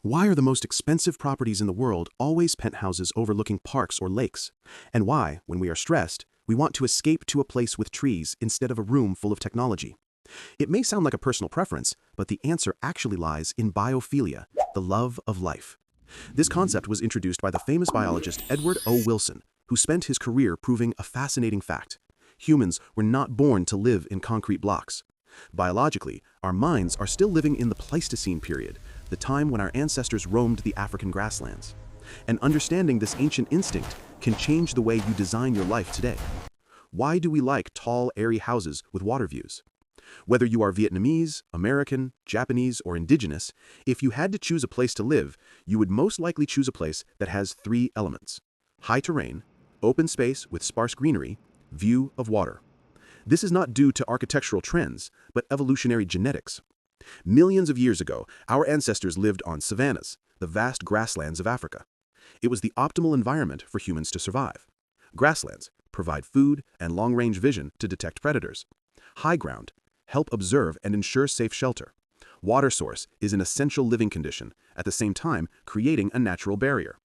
Why are the most expensive properties in the world always penthouses overlooking parks or lakes? And why, when we are stressed, we want to escape to a place with trees instead of a room full of technology? It may sound like a personal preference, but the answer actually lies in biophilia, the love of life. This concept was introduced by the famous biologist Edward O. Wilson, who spent his career proving a fascinating fact. Humans were not born to live in concrete blocks. Biologically, our minds are still living in the Pleistocene period, the time when our ancestors roamed the African grasslands. And understanding this ancient instinct can change the way you design your life today. Why do we like tall, airy houses with water views? Whether you are Vietnamese, American, Japanese, or indigenous, if you had to choose a place to live, you would most likely choose a place that has three elements: high terrain, open space with sparse greenery, view of water. This is not due to architectural trends, but evolutionary genetics. Millions of years ago, our ancestors lived on savannas, the vast grasslands of Africa. It was the optimal environment for humans to survive. Grasslands provide food and long-range vision to detect predators. High ground help observe and ensure safe shelter. Water source is an essential living condition, at the same time creating a natural barrier.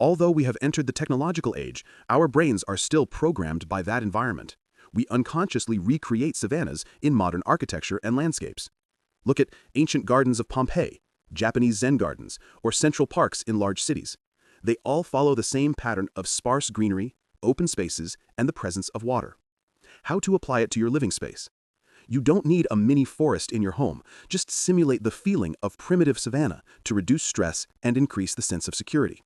Although we have entered the technological age, our brains are still programmed by that environment. We unconsciously recreate savannas in modern architecture and landscapes. Look at ancient gardens of Pompeii, Japanese Zen gardens, or central parks in large cities. They all follow the same pattern of sparse greenery, open spaces, and the presence of water. How to apply it to your living space? You don't need a mini forest in your home. Just simulate the feeling of primitive savanna to reduce stress and increase the sense of security.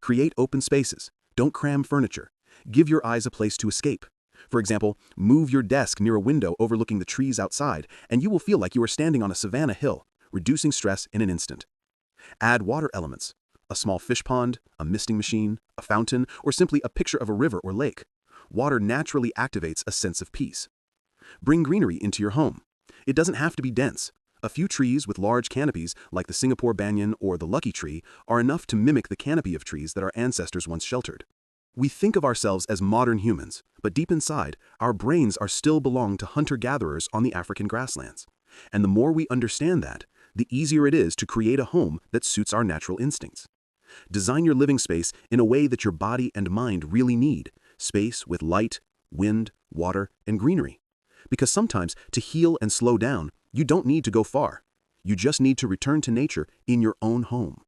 Create open spaces. Don't cram furniture. Give your eyes a place to escape. For example, move your desk near a window overlooking the trees outside, and you will feel like you are standing on a savanna hill, reducing stress in an instant. Add water elements: a small fish pond, a misting machine, a fountain, or simply a picture of a river or lake. Water naturally activates a sense of peace. Bring greenery into your home. It doesn't have to be dense. A few trees with large canopies, like the Singapore banyan or the lucky tree, are enough to mimic the canopy of trees that our ancestors once sheltered. We think of ourselves as modern humans, but deep inside, our brains are still belong to hunter-gatherers on the African grasslands. And the more we understand that, the easier it is to create a home that suits our natural instincts. Design your living space in a way that your body and mind really need: space with light, wind, water, and greenery. Because sometimes, to heal and slow down, you don't need to go far. You just need to return to nature in your own home.